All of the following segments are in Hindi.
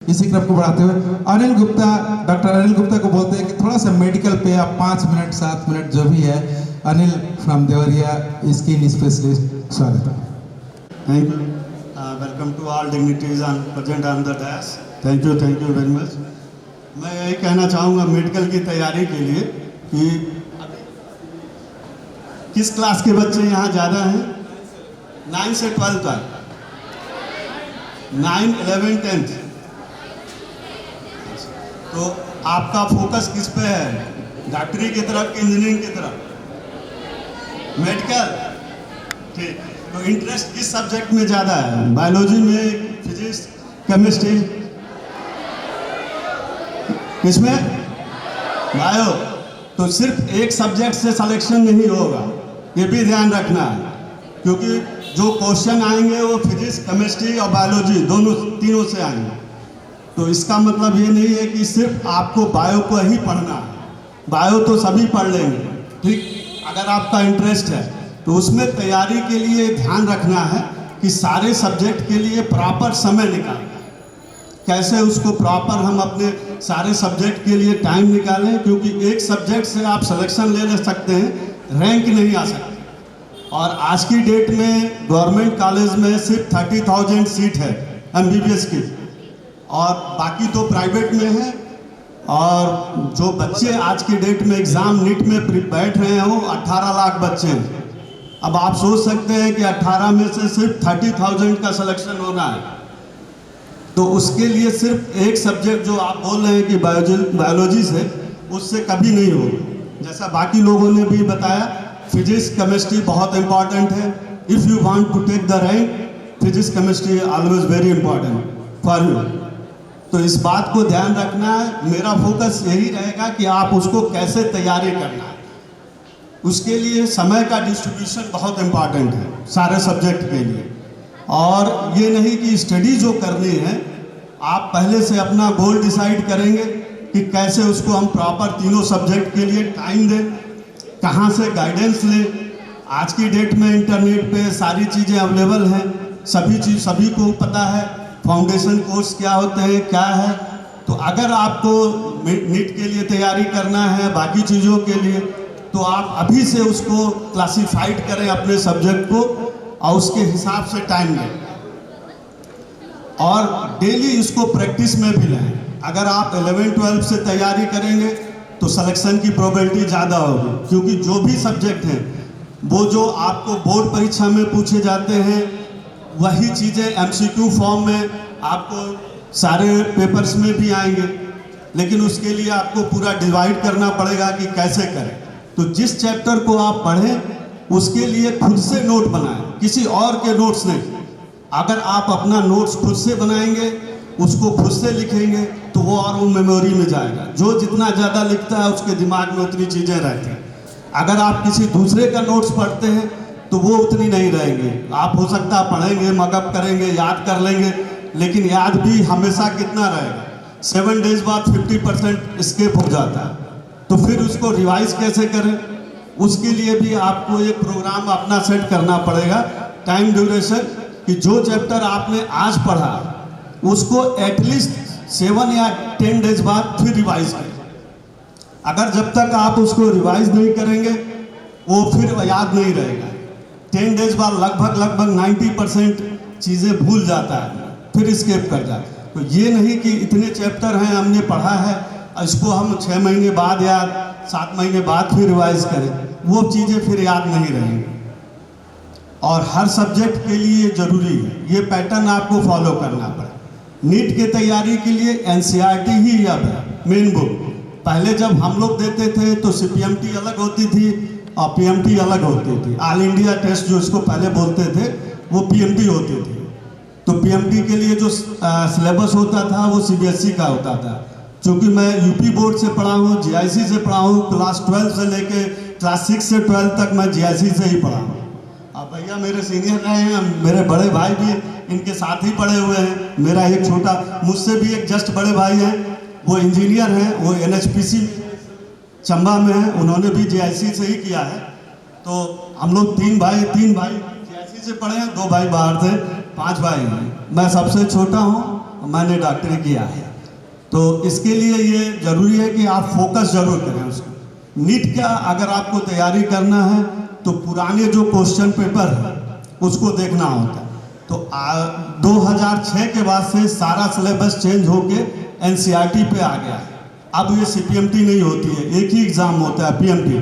इसी क्रम को बढ़ाते हुए अनिल गुप्ता, डॉक्टर अनिल गुप्ता को बोलते हैं कि थोड़ा सा मेडिकल पे आप 5 मिनट 7 मिनट जो भी है, Anil from Deoria skin specialist, स्वागत है। Thank you, welcome to all dignities on present on the dash. Thank you very much. मैं यही कहना चाहूँगा मेडिकल की तैयारी के लिए कि किस क्लास के बच्चे यहाँ ज़्यादा हैं? 9 से 12 तक, 9, 11, 10। तो आपका फोकस किस पे है? डॉक्टरी की तरफ कि इंजीनियरिंग की तरफ? मेडिकल, ठीक। तो इंटरेस्ट किस सब्जेक्ट में ज़्यादा है? बायोलॉजी में, फिजिक्स, केमिस्ट्री, किसमें? बायो। तो सिर्फ एक सब्जेक्ट से सिलेक्शन नहीं होगा, ये भी ध्यान रखना है, क्योंकि जो क्वेश्चन आएंगे वो फिजिक्स, केमिस्ट्री और बायोलॉजी दोनों तीनों से आएंगे। तो इसका मतलब ये नहीं है कि सिर्फ आपको बायो को ही पढ़ना है। बायो तो सभी पढ़ लेंगे, ठीक। अगर आपका इंटरेस्ट है तो उसमें तैयारी के लिए ध्यान रखना है कि सारे सब्जेक्ट के लिए प्रॉपर समय निकालना है। कैसे उसको प्रॉपर हम अपने सारे सब्जेक्ट के लिए टाइम निकालें, क्योंकि एक सब्जेक्ट से आप सिलेक्शन ले सकते हैं, रैंक नहीं आ सकती। और आज की डेट में गवर्नमेंट कॉलेज में सिर्फ 30,000 सीट है MBBS की, और बाकी तो प्राइवेट में है। और जो बच्चे आज की डेट में एग्ज़ाम नीट में बैठ रहे हैं वो 18 लाख बच्चे हैं। अब आप सोच सकते हैं कि 18 में से सिर्फ 30,000 का सिलेक्शन होना है, तो उसके लिए सिर्फ एक सब्जेक्ट जो आप बोल रहे हैं कि बायोलॉजी से, उससे कभी नहीं होगा। जैसा बाकी लोगों ने भी बताया, फिजिक्स केमिस्ट्री बहुत इंपॉर्टेंट है। If you want to take the rank, physics chemistry always very important for you. तो इस बात को ध्यान रखना है। मेरा फोकस यही रहेगा कि आप उसको कैसे तैयारी करना है। उसके लिए समय का डिस्ट्रीब्यूशन बहुत इंपॉर्टेंट है सारे सब्जेक्ट के लिए। और ये नहीं कि स्टडी जो करनी है, आप पहले से अपना गोल डिसाइड करेंगे कि कैसे उसको हम प्रॉपर तीनों सब्जेक्ट के लिए टाइम दें, कहाँ से गाइडेंस लें। आज की डेट में इंटरनेट पे सारी चीज़ें अवेलेबल हैं, सभी को पता है फाउंडेशन कोर्स क्या होते हैं, क्या है। तो अगर आपको नीट के लिए तैयारी करना है, बाकी चीज़ों के लिए, तो आप अभी से उसको क्लासीफाइड करें अपने सब्जेक्ट को, और उसके हिसाब से टाइम लें, और डेली इसको प्रैक्टिस में भी लें। अगर आप 11-12 से तैयारी करेंगे तो सिलेक्शन की प्रोबेबिलिटी ज़्यादा होगी, क्योंकि जो भी सब्जेक्ट हैं वो जो आपको बोर्ड परीक्षा में पूछे जाते हैं वही चीज़ें MCQ फॉर्म में आपको सारे पेपर्स में भी आएंगे। लेकिन उसके लिए आपको पूरा डिवाइड करना पड़ेगा कि कैसे करें। तो जिस चैप्टर को आप पढ़ें उसके लिए खुद से नोट बनाएं, किसी और के नोट्स नहीं। अगर आप अपना नोट्स खुद से बनाएंगे, उसको खुद से लिखेंगे, तो वो और वो मेमोरी में जाएगा। जो जितना ज़्यादा लिखता है उसके दिमाग में उतनी चीज़ें रहती हैं। अगर आप किसी दूसरे का नोट्स पढ़ते हैं तो वो उतनी नहीं रहेंगे। आप हो सकता है पढ़ेंगे, मगअप करेंगे, याद कर लेंगे, लेकिन याद भी हमेशा कितना रहेगा? 7 डेज बाद 50% स्किप हो जाता है। तो फिर उसको रिवाइज कैसे करें? उसके लिए भी आपको एक प्रोग्राम अपना सेट करना पड़ेगा, टाइम ड्यूरेशन, कि जो चैप्टर आपने आज पढ़ा उसको एटलीस्ट 7 या 10 डेज बाद फिर रिवाइज करें। अगर जब तक आप उसको रिवाइज नहीं करेंगे वो फिर याद नहीं रहेगा। 10 डेज बाद लगभग 90% चीज़ें भूल जाता है, फिर स्किप कर जाता है। तो ये नहीं कि इतने चैप्टर हैं हमने पढ़ा है, इसको हम 6 महीने बाद या 7 महीने बाद फिर रिवाइज करें, वो चीज़ें फिर याद नहीं रहेंगी। और हर सब्जेक्ट के लिए ज़रूरी है ये पैटर्न आपको फॉलो करना पड़े। नीट के तैयारी के लिए NCERT ही अब है मेन बुक। पहले जब हम लोग देते थे तो CPMT अलग होती थी और PMT अलग होती थी। ऑल इंडिया टेस्ट जो इसको पहले बोलते थे वो PMT होती थी। तो PMT के लिए जो सिलेबस होता था वो CBSE का होता था। चूँकि मैं UP बोर्ड से पढ़ा हूँ, GIC से पढ़ा हूँ, क्लास 12 से लेके क्लास 6 से 12 तक मैं GIC से ही पढ़ा हूँ। अब भैया मेरे सीनियर रहे हैं, मेरे बड़े भाई भी इनके साथ ही पढ़े हुए हैं। मेरा एक छोटा, मुझसे भी एक जस्ट बड़े भाई हैं, वो इंजीनियर हैं, वो NHPC चंबा में है, उन्होंने भी GIC से ही किया है। तो हम लोग तीन भाई GIC से पढ़े हैं, 2 भाई बाहर थे, 5 भाई हैं। मैं सबसे छोटा हूँ मैंने डॉक्टरी किया है। तो इसके लिए ये ज़रूरी है कि आप फोकस जरूर करें उसको। नीट का अगर आपको तैयारी करना है तो पुराने जो क्वेश्चन पेपर है उसको देखना होता है। तो 2006 के बाद से सारा सिलेबस चेंज होके एनसीईआरटी पे आ गया है। अब ये सीपीएमटी नहीं होती है, एक ही एग्ज़ाम होता है पीएमटी।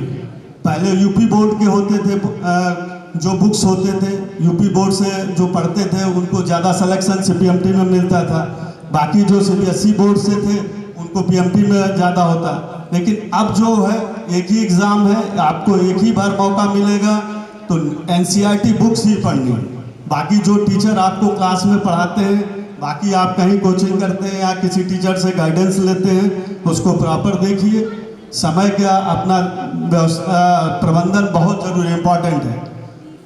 पहले यूपी बोर्ड के होते थे, जो बुक्स होते थे यूपी बोर्ड से जो पढ़ते थे उनको ज़्यादा सिलेक्शन सीपीएमटी में मिलता था, बाकी जो सीबीएसई बोर्ड से थे उनको पीएमटी में ज़्यादा होता। लेकिन अब जो है एक ही एग्ज़ाम है, आपको एक ही बार मौका मिलेगा, तो एनसीईआरटी बुक्स ही पढ़नी है। बाकी जो टीचर आपको क्लास में पढ़ाते हैं, बाकी आप कहीं कोचिंग करते हैं या किसी टीचर से गाइडेंस लेते हैं, उसको प्रॉपर देखिए। समय का अपना प्रबंधन बहुत ज़रूरी इम्पॉर्टेंट है।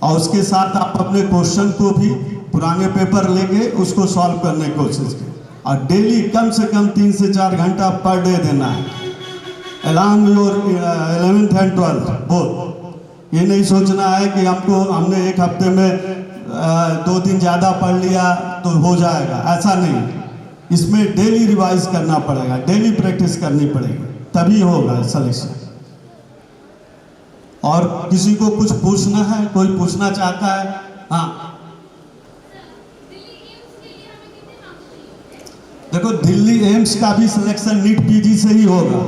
और उसके साथ आप अपने क्वेश्चन को भी पुराने पेपर लेके उसको सॉल्व करने की कोशिश करें। और डेली कम से कम 3 से 4 घंटा पर डे देना है, along your 11th and 12th both. ये नहीं सोचना है कि हमने एक हफ्ते में 2 दिन ज़्यादा पढ़ लिया तो हो जाएगा, ऐसा नहीं। इसमें डेली रिवाइज करना पड़ेगा, डेली प्रैक्टिस करनी पड़ेगी, तभी होगा सिलेक्शन। और किसी को कुछ पूछना है, कोई पूछना चाहता है? हाँ, देखो दिल्ली एम्स का भी सिलेक्शन नीट पीजी से ही होगा।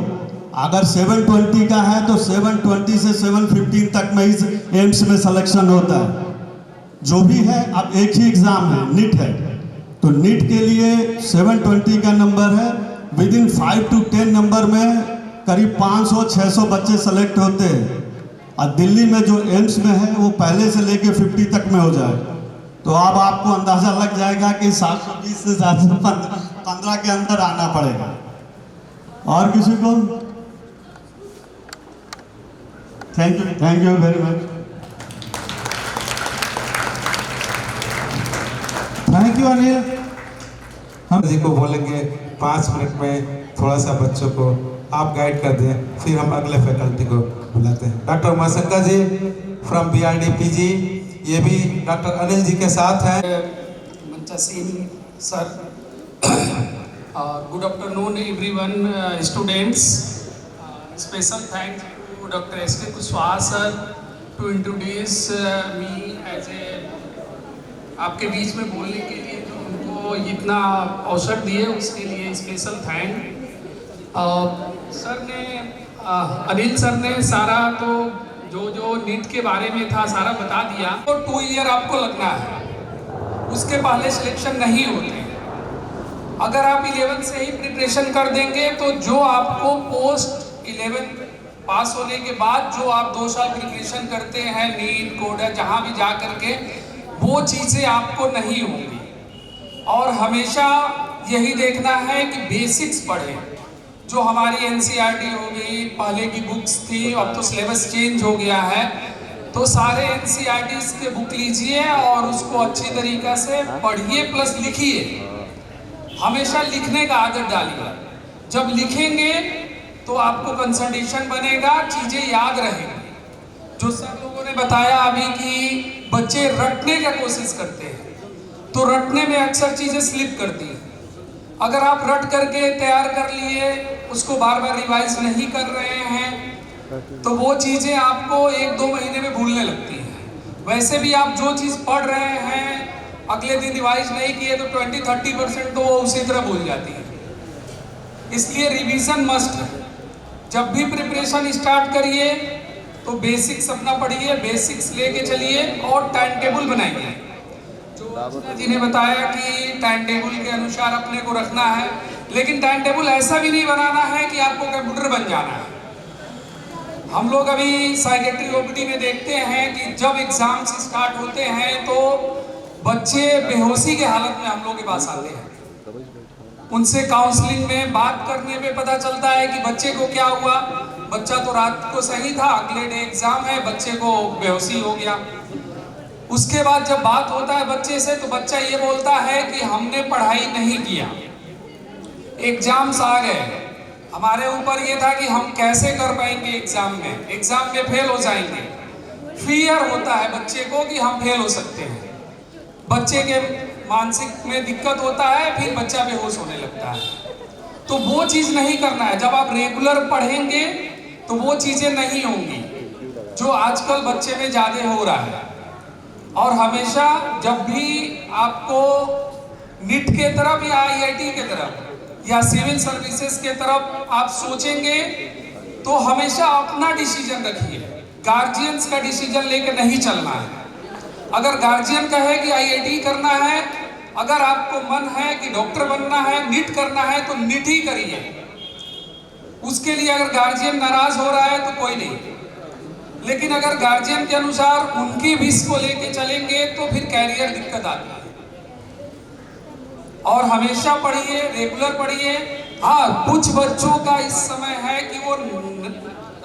अगर 720 का है तो 720 से 715 तक में ही एम्स में सिलेक्शन होता है। जो भी है अब एक ही एग्जाम है, नीट है, तो नीट के लिए 720 का नंबर है। विद इन 5 to 10 नंबर में करीब 500-600 बच्चे सेलेक्ट होते हैं। और दिल्ली में जो एम्स में है वो पहले से लेके 50 तक में हो जाएगा। तो अब आपको अंदाज़ा लग जाएगा कि 720 से 715 के अंदर आना पड़ेगा। और किसी को? Thank you very much. Thank you Anil. हम जी को बोलेंगे 5 मिनट में थोड़ा सा बच्चों को आप गाइड कर दें, फिर हम अगले फैकल्टी को बुलाते हैं। Doctor Umashankar ji from BRDPG, ये भी डॉक्टर अनिल जी के साथ हैं। मंचासीन sir, good afternoon everyone students. Special thanks to doctor SK Kushwaha sir to introduce me as a, आपके बीच में बोलने के लिए जो उनको इतना अवसर दिए उसके लिए स्पेशल थैंक। सर ने अनिल सर ने सारा तो जो नीट के बारे में था सारा बता दिया। तो 2 ईयर आपको लगना है, उसके पहले सिलेक्शन नहीं होते। अगर आप 11 से ही प्रिपरेशन कर देंगे तो जो आपको पोस्ट 11 पास होने के बाद जो आप 2 साल प्रिपरेशन करते हैं नीट कोडा जहाँ भी जा करके, वो चीज़ें आपको नहीं होंगी। और हमेशा यही देखना है कि बेसिक्स पढ़ें। जो हमारी एनसीईआरटी हो गई, पहले की बुक्स थी, अब तो सिलेबस चेंज हो गया है, तो सारे एनसीईआरटीज़ के बुक लीजिए और उसको अच्छी तरीक़ा से पढ़िए प्लस लिखिए। हमेशा लिखने का आदत डालिए। जब लिखेंगे तो आपको कंसंट्रेशन बनेगा, चीज़ें याद रहेंगी। जो सब लोगों ने बताया अभी कि बच्चे रटने का कोशिश करते हैं, तो रटने में अक्सर चीज़ें स्लिप करती हैं। अगर आप रट करके तैयार कर लिए, उसको बार बार रिवाइज नहीं कर रहे हैं, तो वो चीज़ें आपको 1-2 महीने में भूलने लगती हैं। वैसे भी आप जो चीज़ पढ़ रहे हैं अगले दिन रिवाइज नहीं किए तो 20-30% तो वो उसी तरह भूल जाती है। इसलिए रिवीजन मस्ट है। जब भी प्रिपरेशन स्टार्ट करिए तो बेसिक्स अपना पढ़िए, बेसिक्स लेके चलिए और टाइम टेबल बनाइए। जी ने बताया कि टाइम टेबल के अनुसार अपने को रखना है, लेकिन टाइम टेबल ऐसा भी नहीं बनाना है कि आपको कंप्यूटर बन जाना है। हम लोग अभी साइकेट्री OPD में देखते हैं कि जब एग्जाम्स स्टार्ट होते हैं तो बच्चे बेहोशी के हालत में हम लोग के पास आते हैं। उनसे काउंसलिंग में बात करने में पता चलता है कि बच्चे को क्या हुआ। बच्चा तो रात को सही था, अगले डे एग्जाम है, बच्चे को बेहोशी हो गया। उसके बाद जब बात होता है बच्चे से तो बच्चा ये बोलता है कि हमने पढ़ाई नहीं किया, एग्जाम्स आ गए, हमारे ऊपर ये था कि हम कैसे कर पाएंगे एग्जाम में फेल हो जाएंगे। फियर होता है बच्चे को कि हम फेल हो सकते हैं। बच्चे के मानसिक में दिक्कत होता है, फिर बच्चा बेहोश होने लगता है। तो वो चीज़ नहीं करना है। जब आप रेगुलर पढ़ेंगे तो वो चीज़ें नहीं होंगी जो आजकल बच्चे में ज़्यादा हो रहा है। और हमेशा जब भी आपको नीट के तरफ या IIT के तरफ या सिविल सर्विसेज के तरफ आप सोचेंगे तो हमेशा अपना डिसीजन रखिए, गार्जियंस का डिसीजन लेके नहीं चलना है। अगर गार्जियन कहे कि IIT करना है, अगर आपको मन है कि डॉक्टर बनना है, नीट करना है, तो नीट ही करिए। उसके लिए अगर गार्जियन नाराज हो रहा है तो कोई नहीं, लेकिन अगर गार्जियन के अनुसार उनकी विश को लेके चलेंगे तो फिर कैरियर दिक्कत आती है। और हमेशा पढ़िए, रेगुलर पढ़िए। हाँ, कुछ बच्चों का इस समय है कि वो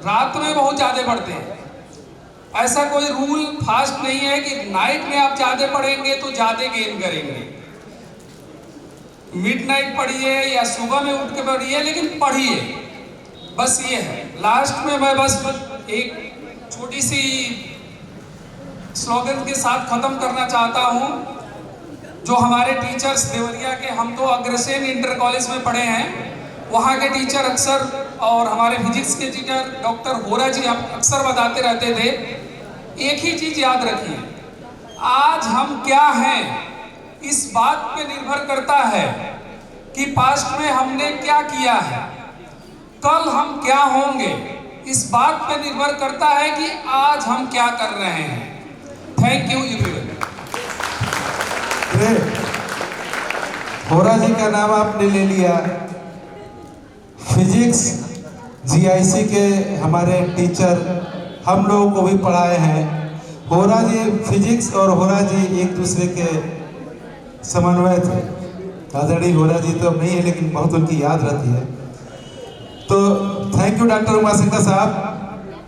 रात में बहुत ज्यादा पढ़ते हैं। ऐसा कोई रूल फास्ट नहीं है कि नाइट में आप ज्यादा पढ़ेंगे तो ज्यादा गेन करेंगे। मिडनाइट पढ़िए या सुबह में उठ के पढ़िए, लेकिन पढ़िए, बस ये है। लास्ट में मैं बस एक छोटी सी स्लोगन के साथ खत्म करना चाहता हूँ। जो हमारे टीचर्स देवरिया के, हम तो अग्रसेन इंटर कॉलेज में पढ़े हैं, वहाँ के टीचर अक्सर, और हमारे फिजिक्स के टीचर डॉक्टर होरा जी अक्सर बताते रहते थे, एक ही चीज याद रखिए, आज हम क्या हैं इस बात पे निर्भर करता है कि पास्ट में हमने क्या किया है, कल हम क्या होंगे इस बात पे निर्भर करता है कि आज हम क्या कर रहे हैं। Thank you everyone. होरा जी का नाम आपने ले लिया। फिजिक्स GIC के हमारे टीचर हम लोगों को भी पढ़ाए हैं। होरा जी, फिजिक्स और होरा जी एक दूसरे के समन्वय थे। आदरणीय होरा जी तो अब नहीं है, लेकिन बहुत उनकी याद रहती है। तो थैंक यू डॉक्टर उमाशंकर साहब।